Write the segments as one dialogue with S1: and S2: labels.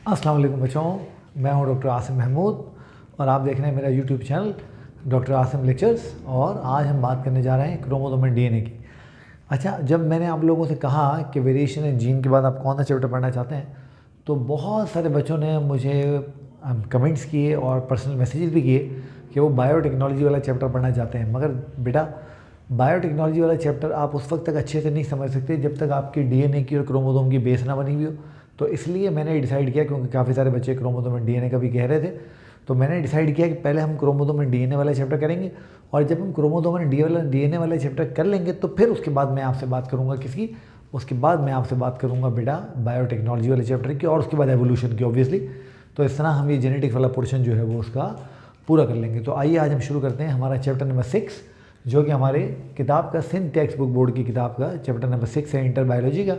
S1: अस्सलाम वालेकुम बच्चों, मैं हूं डॉक्टर आसिम महमूद और आप देख रहे हैं मेरा YouTube channel doctor Asim lectures. और आज हम बात करने जा रहे हैं क्रोमोसोम एंड डीएनए की। अच्छा, जब मैंने आप लोगों से कहा कि वेरिएशन इन जीन के बाद आप कौन सा चैप्टर पढ़ना चाहते हैं, तो बहुत सारे बच्चों ने मुझे कमेंट्स किए और पर्सनल मैसेजेस भी किए कि वो बायोटेक्नोलॉजी वाला चैप्टर पढ़ना चाहते हैं। मगर बेटा, बायोटेक्नोलॉजी वाला चैप्टर आप उस वक्त तक अच्छे से नहीं समझ सकते जब तक आपकी डीएनए की और क्रोमोसोम की बेस ना बनी हुई हो। तो इसलिए मैंने डिसाइड किया, क्योंकि काफ़ी सारे बच्चे क्रोमोसोम एंड डीएनए का भी कह रहे थे, तो मैंने डिसाइड किया कि पहले हम क्रोमोसोम एंड डीएनए वाला चैप्टर करेंगे। और जब हम क्रोमोसोम एंड डीएनए वाला चैप्टर कर लेंगे तो फिर उसके बाद मैं आपसे बात करूँगा किसकी, उसके बाद मैं आपसे बात करूँगा बेटा बायोटेक्नोलॉजी वाले चैप्टर की, और उसके बाद एवोल्यूशन की ऑब्वियसली। तो इस तरह हम ये जेनेटिक्स वाला पोर्शन जो है वो उसका पूरा कर लेंगे। तो आइए आज हम शुरू करते हैं हमारा चैप्टर नंबर 6, जो कि हमारे किताब का सिंध टेक्स्ट बुक बोर्ड की किताब का चैप्टर नंबर 6 है, इंटर बायोलॉजी का।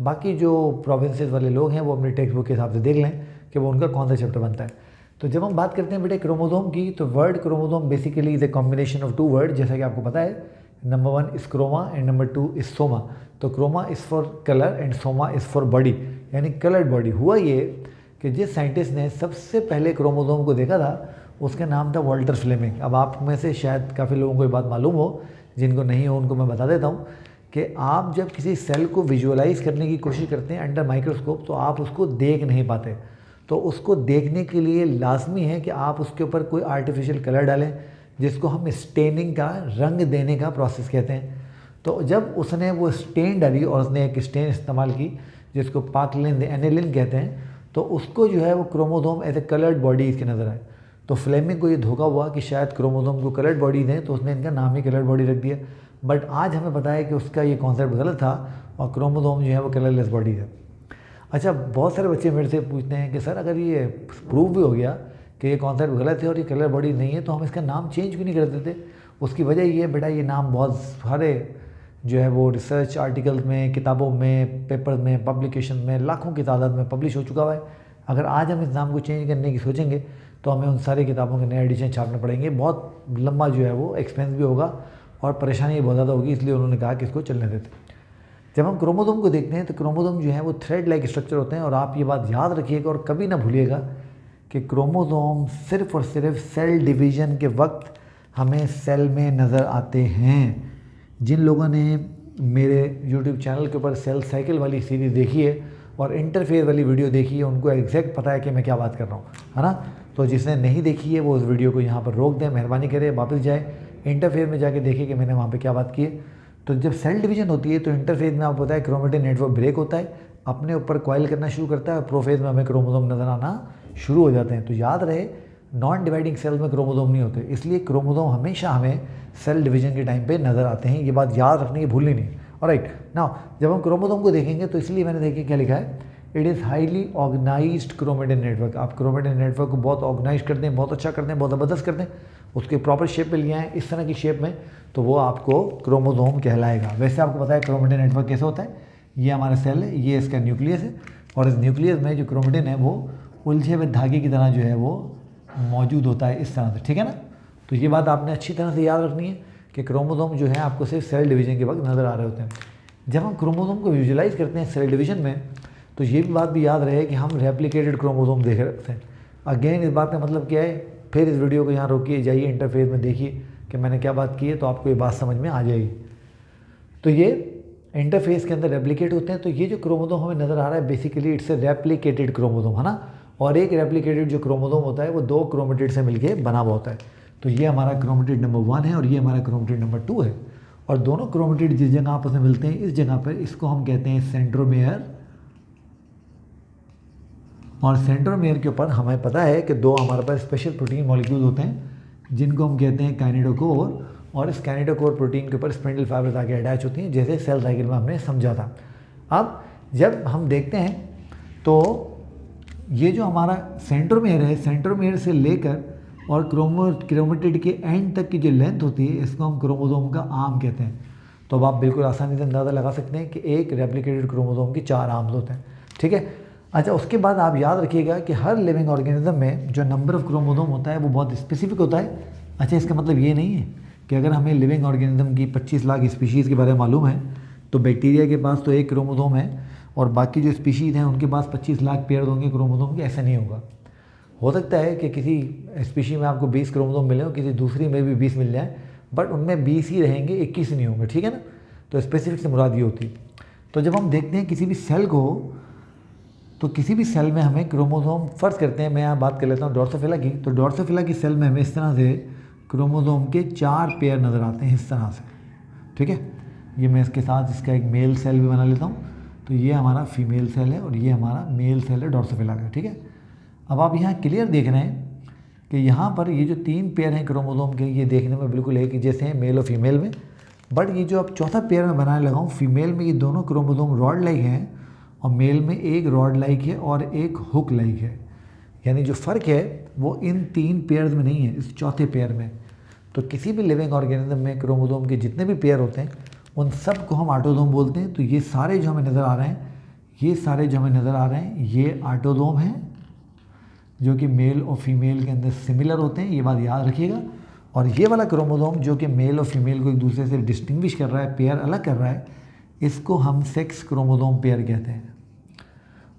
S1: बाकी जो प्रोविंसेस वाले लोग हैं वो अपने टेक्स्ट बुक के हिसाब से देख लें कि वो उनका कौन सा चैप्टर बनता है। तो जब हम बात करते हैं बेटे क्रोमोसोम की, तो word chromosome basically is a combination of two word, जैसा कि आपको पता है। Number 1 is chroma and number 2 is soma. तो chroma is for colour and soma is for body, यानी कलर्ड बॉडी। हुआ ये कि जिस साइंटिस्ट ने सबसे पहले क्रोमोसोम को देखा था उसका नाम था वॉल्टर फ्लेमिंग। अब आप में से शायद काफ़ी लोगों को ये बात मालूम हो, जिनको नहीं हो उनको मैं बता देता हूँ कि आप जब किसी सेल को विजुअलाइज करने की कोशिश करते हैं अंडर माइक्रोस्कोप, तो आप उसको देख नहीं पाते। तो उसको देखने के लिए लाजमी है कि आप उसके ऊपर कोई आर्टिफिशियल कलर डालें, जिसको हम स्टेनिंग का, रंग देने का प्रोसेस कहते हैं। तो जब उसने वो स्टेन डाली और उसने एक स्टेन इस्तेमाल की जिसको पार्कलिन एनिलिन कहते हैं, तो उसको जो है वो chromosome as a coloured body इसके नज़र आए। तो फ्लेमिंग को ये धोखा हुआ कि शायद क्रोमोसोम को कलर्ड बॉडी दें, तो उसने इनका नाम ही कलर्ड बॉडी रख दिया। बट आज हमें पता है कि उसका ये कॉन्सेप्ट गलत था और क्रोमोसोम जो है वो कलरलेस बॉडी है। अच्छा, बहुत सारे बच्चे मेरे से पूछते हैं कि सर अगर ये प्रूव भी हो गया कि ये कॉन्सेप्ट गलत है और ये कलर बॉडी नहीं है, तो हम इसका नाम चेंज क्यों नहीं कर देते। उसकी वजह ये बेटा, ये नाम बहुत सारे जो है वो रिसर्च आर्टिकल्स में, किताबों में, पेपर में, पब्लिकेशन में लाखों की तादाद में पब्लिश हो चुका हुआ है। अगर आज हम इस नाम को चेंज करने की सोचेंगे तो हमें उन सारी किताबों के नए एडिशन छापने पड़ेंगे। बहुत लंबा जो है वो एक्सपेंस भी होगा और परेशानी बहुत ज़्यादा होगी, इसलिए उन्होंने कहा कि इसको चलने देते। जब हम क्रोमोसोम को देखते हैं तो क्रोमोसोम जो है वो थ्रेड लाइक स्ट्रक्चर होते हैं। और आप ये बात याद रखिएगा और कभी ना भूलिएगा कि क्रोमोसोम सिर्फ और सिर्फ सेल डिवीज़न के वक्त हमें सेल में नज़र आते हैं। जिन लोगों ने मेरे यूट्यूब चैनल के ऊपर सेल साइकिल वाली सीरीज़ देखी है और इंटरफेस वाली वीडियो देखी है, उनको एग्जैक्ट पता है कि मैं क्या बात कर रहा हूँ, है ना। तो जिसने नहीं देखी है वो उस वीडियो को यहाँ पर रोक दें, मेहरबानी करें, वापस जाए इंटरफेस में जाके देखें कि मैंने वहाँ पे क्या बात की है। तो जब सेल डिवीजन होती है तो इंटरफेज में आपको पता है क्रोमेटिन नेटवर्क ब्रेक होता है, अपने ऊपर कॉइल करना शुरू करता है और प्रोफेज में हमें क्रोमोसोम नज़र आना शुरू हो जाते हैं। तो याद रहे, नॉन डिवाइडिंग सेल्स में क्रोमोसोम नहीं होते, इसलिए क्रोमोसोम हमेशा हमें सेल डिवीजन के टाइम पे नज़र आते हैं। ये बात याद रखनी है, भूलनी नहीं। ऑलराइट नाउ, जब हम क्रोमोसोम को देखेंगे तो इसलिए मैंने देखिए क्या लिखा है, it is highly organised chromatin network. आप क्रोमेटिन नेटवर्क को बहुत ऑर्गेनाइज कर दें, बहुत अच्छा कर दें, बहुत ज़बरदस्त कर दें, उसके प्रॉपर शेप पे लिया है इस तरह की शेप में, तो वो आपको क्रोमोसोम कहलाएगा। वैसे आपको पता है क्रोमेटिन नेटवर्क कैसे होता है। ये हमारा सेल है, ये इसका न्यूक्लियस है, और इस न्यूक्लियस में जो क्रोमेटिन है वो उलझे हुए धागे की तरह जो है वो मौजूद होता है इस तरह से, ठीक है ना। तो ये बात आपने अच्छी तरह से याद रखनी है कि क्रोमोसोम जो है आपको सिर्फ सेल डिवीजन के वक्त नज़र आ रहे होते हैं। जब हम क्रोमोसोम को विजुअलाइज करते हैं सेल डिवीजन में, तो ये भी बात भी याद रहे कि हम रेप्लिकेटेड क्रोमोसोम देख रहे हैं। अगेन इस बात का मतलब क्या है, फिर इस वीडियो को यहाँ रोकिए, जाइए इंटरफेस में देखिए कि मैंने क्या बात की है, तो आपको ये बात समझ में आ जाएगी। तो ये इंटरफेस के अंदर रेप्लिकेट होते हैं। तो ये जो क्रोमोसोम हमें नज़र आ रहा है basically it's a replicated chromosome, है ना। और एक रेप्लिकेटेड जो क्रोमोसोम होता है वो 2 क्रोमेटिड से मिलकर बना हुआ होता है। तो ये हमारा क्रोमेटिड नंबर 1 है और ये हमारा क्रोमेटिड नंबर 2 है। और दोनों क्रोमेटिड जिस जगह आपस में मिलते हैं, इस जगह पर इसको हम कहते हैं सेंट्रोमेयर। और सेंट्रोमेयर के ऊपर हमें पता है कि 2 हमारे पास स्पेशल प्रोटीन मॉलिक्यूल होते हैं जिनको हम कहते हैं काइनेटोकोर। और इस काइनेटोकोर प्रोटीन के ऊपर स्पिंडल फाइबर्स आके अटैच होती हैं, जैसे सेल साइकिल में हमने समझा था। अब जब हम देखते हैं तो ये जो हमारा सेंट्रोमेयर है, सेंट्रोमेयर से लेकर और क्रोमेटिड के एंड तक की जो लेंथ होती है, इसको हम क्रोमोसोम का आर्म कहते हैं। तो अब आप बिल्कुल आसानी से अंदाज़ा लगा सकते हैं कि एक रेप्लिकेटेड क्रोमोसोम की 4 आर्म्स होते हैं, ठीक है। अच्छा, उसके बाद आप याद रखिएगा कि हर लिविंग ऑर्गेनिज्म में जो नंबर ऑफ क्रोमोसोम होता है वो बहुत स्पेसिफिक होता है। अच्छा, इसका मतलब ये नहीं है कि अगर हमें लिविंग ऑर्गेनिज्म की 25 लाख स्पीशीज़ के बारे में मालूम है तो बैक्टीरिया के पास तो 1 क्रोमोसोम है और बाकी जो स्पीशीज़ हैं उनके पास 25 लाख पेयर होंगे क्रोमोसोम के, ऐसा नहीं होगा। हो सकता है कि किसी स्पीशी में आपको 20 क्रोमोसोम मिले और किसी दूसरी में भी 20 मिल जाए, बट उनमें 20 ही रहेंगे, 21 नहीं होंगे, ठीक है ना। तो स्पेसिफिक से मुराद ये होती है। तो जब हम देखते हैं किसी भी सेल को, तो किसी भी सेल में हमें क्रोमोसोम, फ़र्ज़ करते हैं मैं यहाँ बात कर लेता हूँ ड्रोसोफिला की, तो ड्रोसोफिला की सेल में हमें इस तरह से क्रोमोसोम के 4 पेयर नज़र आते हैं इस तरह से, ठीक है। ये मैं इसके साथ इसका एक मेल सेल भी बना लेता हूँ। तो ये हमारा फीमेल सेल है और ये हमारा मेल सेल है ड्रोसोफिला का, ठीक है। अब आप यहाँ क्लियर देख रहे हैं कि यहाँ पर ये जो 3 पेयर हैं क्रोमोसोम के, ये देखने में बिल्कुल एक ही जैसे हैं मेल और फीमेल में, बट ये जो अब चौथा पेयर में बनाने लगा हूँ, फीमेल में ये दोनों क्रोमोसोम रॉड लाइक हैं और मेल में एक रॉड लाइक है और एक हुक लाइक है। यानी जो फ़र्क है वो इन 3 पेयर्स में नहीं है, इस चौथे पेयर में। तो किसी भी लिविंग ऑर्गेनिज्म में क्रोमोसोम के जितने भी पेयर होते हैं उन सब को हम ऑटोसोम बोलते हैं। तो ये सारे जो हमें नज़र आ रहे हैं, ये सारे जो हमें नज़र आ रहे हैं, ये ऑटोसोम हैं जो कि मेल और फीमेल के अंदर सिमिलर होते हैं, ये बात याद रखिएगा। और ये वाला क्रोमोसोम जो कि मेल और फीमेल को एक दूसरे से डिस्टिंग्विश कर रहा है, पेयर अलग कर रहा है, इसको हम सेक्स क्रोमोसोम पेयर कहते हैं।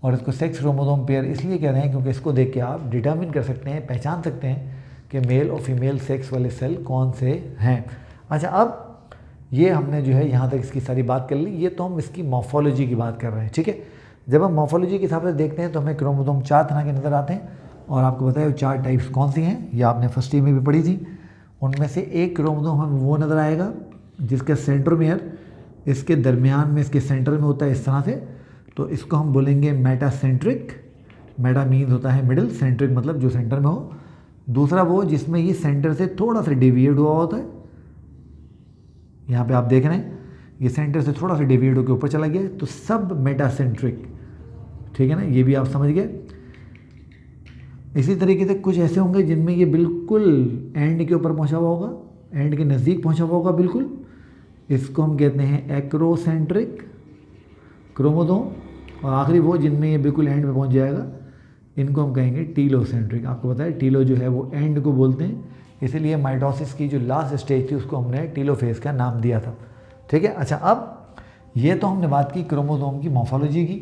S1: और इसको सेक्स क्रोमोसोम पेयर इसलिए कह रहे हैं क्योंकि इसको देख के आप डिटर्मिन कर सकते हैं, पहचान सकते हैं कि मेल और फीमेल सेक्स वाले सेल कौन से हैं। अच्छा, अब ये हमने जो है यहाँ तक इसकी सारी बात कर ली। ये तो हम इसकी मॉर्फोलॉजी की बात कर रहे हैं, ठीक है। जब हम मॉर्फोलॉजी के हिसाब से देखते हैं तो हमें क्रोमोसोम 4 तरह के नज़र आते हैं और आपको बताया वो 4 टाइप्स कौन सी हैं, ये आपने फर्स्ट ईयर में भी पढ़ी थी। उनमें से एक क्रोमोसोम हमें वो नज़र आएगा जिसका सेंट्रोमियर इसके दरमियान में, इसके सेंटर में होता है इस तरह से, तो इसको हम बोलेंगे मेटासेंट्रिक। मेटा मीन्स होता है मिडिल, सेंट्रिक मतलब जो सेंटर में हो। दूसरा वो जिसमें ये सेंटर से थोड़ा सा डेविएट हुआ होता है, यहाँ पे आप देख रहे हैं ये सेंटर से थोड़ा सा डेविएट होकर ऊपर चला गया, तो सब मेटासेंट्रिक, ठीक है ना, ये भी आप समझ गए। इसी तरीके से कुछ ऐसे होंगे जिनमें ये बिल्कुल एंड के ऊपर पहुँचा हुआ होगा, एंड के नज़दीक पहुँचा हुआ होगा बिल्कुल, इसको हम कहते हैं एक्रोसेंट्रिक क्रोमोसोम। और आखिरी वो जिनमें ये बिल्कुल एंड में पहुँच जाएगा, इनको हम कहेंगे टीलोसेंट्रिक। आपको पता है टीलो जो है वो एंड को बोलते हैं, इसीलिए माइटोसिस की जो लास्ट स्टेज थी उसको हमने टीलोफेज का नाम दिया था, ठीक है। अच्छा, अब ये तो हमने बात की क्रोमोसोम की मॉर्फोलॉजी की।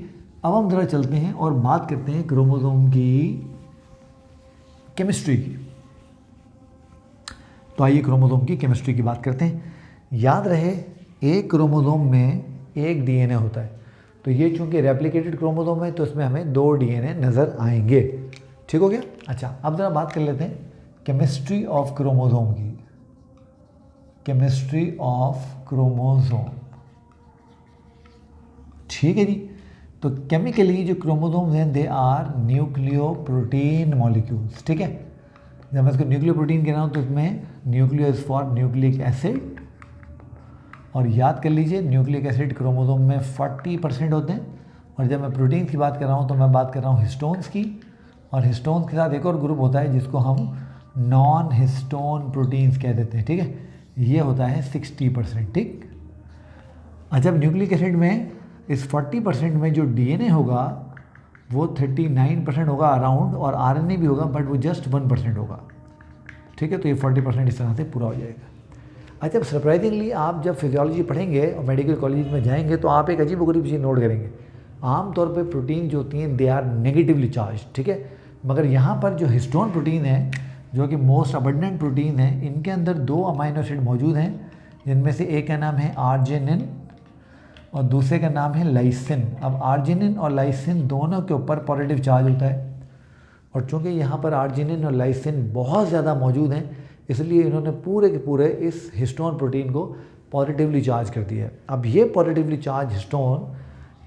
S1: अब हम ज़रा चलते हैं और बात करते हैं क्रोमोसोम की केमिस्ट्री की। तो आइए क्रोमोसोम की केमिस्ट्री की बात करते हैं। याद रहे एक क्रोमोसोम में एक डीएनए होता है, तो ये चूंकि रेप्लिकेटेड क्रोमोसोम है तो इसमें हमें 2 डीएनए नज़र आएंगे, ठीक हो गया। अच्छा, अब ज़रा बात कर लेते हैं केमिस्ट्री ऑफ क्रोमोसोम की। केमिस्ट्री ऑफ क्रोमोसोम, ठीक है जी। तो केमिकली जो क्रोमोसोम्स हैं they are nucleo protein molecules, ठीक है। जब मैं इसको न्यूक्लियो प्रोटीन कह रहा हूँ तो इसमें nucleo is for nucleic acid, और याद कर लीजिए न्यूक्लिक एसिड क्रोमोसोम में 40% होते हैं। और जब मैं प्रोटीन की बात कर रहा हूँ तो मैं बात कर रहा हूँ हिस्टोन्स की, और हिस्टोन्स के साथ एक और ग्रुप होता है जिसको हम नॉन हिस्टोन प्रोटीन्स कह देते हैं, ठीक है। ये होता है 60%, ठीक। जब न्यूक्लिक एसिड में इस 40% में जो डीएनए होगा वो 39% होगा अराउंड, और आरएनए भी होगा बट वो जस्ट 1% होगा, ठीक है। तो ये 40% इस तरह से पूरा हो जाएगा। अच्छा, सरप्राइजिंगली आप जब फिजियोलॉजी पढ़ेंगे और मेडिकल कॉलेज में जाएंगे तो आप एक अजीब-ओ-गरीब चीज़ नोट करेंगे। आमतौर पे प्रोटीन जो होती हैं दे आर नेगेटिवली चार्ज, ठीक है। मगर यहाँ पर जो हिस्टोन प्रोटीन है, जो कि मोस्ट अबंडेंट प्रोटीन है, इनके अंदर 2 अमाइनो एसिड मौजूद हैं, जिनमें से एक का नाम है आर्जिनिन और दूसरे का नाम है लाइसिन। अब आर्जिनिन और लाइसिन दोनों के ऊपर पॉजिटिव चार्ज होता है, और चूँकि यहाँ पर आर्जिनिन और लाइसिन बहुत ज़्यादा मौजूद हैं, इसलिए इन्होंने पूरे के पूरे इस हिस्टोन प्रोटीन को पॉजिटिवली चार्ज कर दिया है। अब ये पॉजिटिवली चार्ज हिस्टोन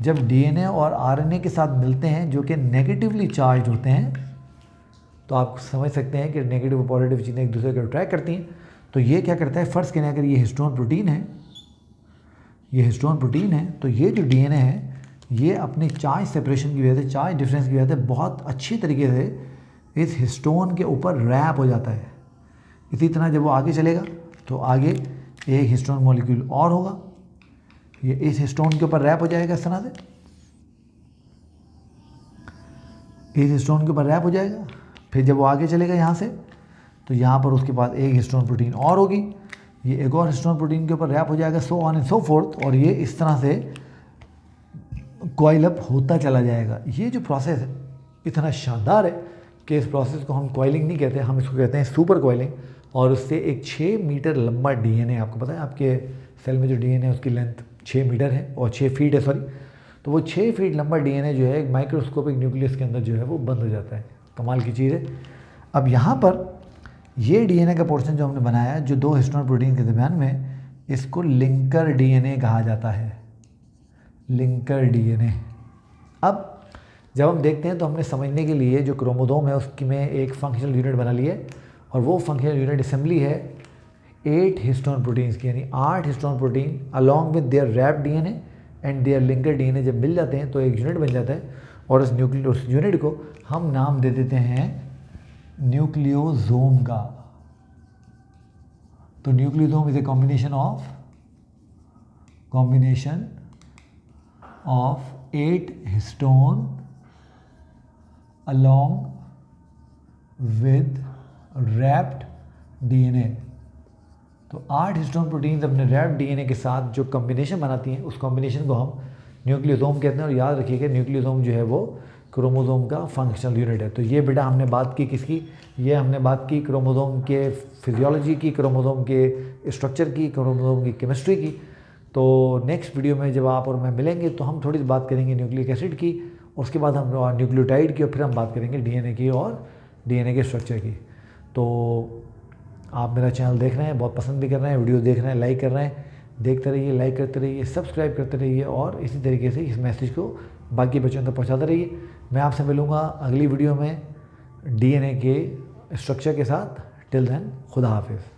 S1: जब डीएनए और आरएनए के साथ मिलते हैं जो कि नेगेटिवली चार्ज होते हैं, तो आप समझ सकते हैं कि नेगेटिव और पॉजिटिव चीज़ें एक दूसरे को अट्रैक्ट करती हैं। तो ये क्या करता है, फ़र्ज़ करें अगर ये हिस्टोन प्रोटीन है, ये हिस्टोन प्रोटीन है, तो ये जो डीएनए है ये अपनी चार्ज सेपरेशन की वजह से, चार्ज डिफरेंस की वजह से बहुत अच्छी तरीके से इस हिस्टोन के ऊपर रैप हो जाता है। इसी तरह जब वो आगे चलेगा तो आगे एक हिस्टोन मॉलिक्यूल और होगा, ये इस हिस्टोन के ऊपर रैप हो जाएगा इस तरह से, इस हिस्टोन के ऊपर रैप हो जाएगा। फिर जब वो आगे चलेगा यहाँ से, तो यहाँ पर उसके बाद एक हिस्टोन प्रोटीन और होगी, ये एक और हिस्टोन प्रोटीन के ऊपर रैप हो जाएगा, so on and so fourth. और ये इस तरह से कॉइल अप होता चला जाएगा। ये जो प्रोसेस है इतना शानदार है कि इस प्रोसेस को हम कॉइलिंग नहीं कहते, हम इसको कहते हैं सुपर कॉइलिंग। और उससे एक 6 मीटर लंबा डीएनए, आपको पता है आपके सेल में जो डीएनए है उसकी लेंथ 6 मीटर है और 6 फीट है सॉरी, तो वो 6 फीट लंबा डीएनए जो है एक माइक्रोस्कोपिक न्यूक्लियस के अंदर जो है वो बंद हो जाता है। कमाल की चीज़ है। अब यहाँ पर ये डीएनए का पोर्शन जो हमने बनाया जो 2 हिस्टोन प्रोटीन के दरमियान में, इसको लिंकर डीएनए कहा जाता है, लिंकर डीएनए। अब जब हम देखते हैं तो हमने समझने के लिए जो क्रोमोसोम है उसकी में एक फंक्शनल यूनिट बना ली है, और वो फंक्शनल यूनिट असेंबली है 8 हिस्टोन प्रोटीन्स की, यानी 8 histone protein along with their wrap DNA and their linker DNA जब मिल जाते हैं तो एक यूनिट बन जाता है। और उस यूनिट को हम नाम दे देते हैं न्यूक्लियोसोम का। तो nucleosome is a combination of 8 histone along with wrapped DNA। तो 8 हिस्टोन प्रोटीन्स अपने रैप्ड डीएनए के साथ जो कॉम्बिनेशन बनाती हैं उस कॉम्बिनेशन को हम न्यूक्लियोसोम कहते हैं। और याद रखिएगा न्यूक्लियोसोम जो है वो क्रोमोसोम का फंक्शनल यूनिट है। तो ये बेटा हमने बात की किसकी, ये हमने बात की क्रोमोसोम के फिजियोलॉजी की, क्रोमोसोम के स्ट्रक्चर की, क्रोमोसोम की केमिस्ट्री की। तो नेक्स्ट वीडियो में जब आप और मैं मिलेंगे तो हम थोड़ी सी बात करेंगे न्यूक्लिक एसिड की, उसके बाद हम न्यूक्लियोटाइड की, और फिर हम बात करेंगे डीएनए की और डीएनए के स्ट्रक्चर की। तो आप मेरा चैनल देख रहे हैं, बहुत पसंद भी कर रहे हैं, वीडियो देख रहे हैं, लाइक कर रहे हैं, देखते रहिए, लाइक करते रहिए, सब्सक्राइब करते रहिए, और इसी तरीके से इस मैसेज को बाकी बच्चों तक पहुंचाते रहिए। मैं आपसे मिलूँगा अगली वीडियो में डीएनए के स्ट्रक्चर के साथ। टिल देन खुदा हाफिज़।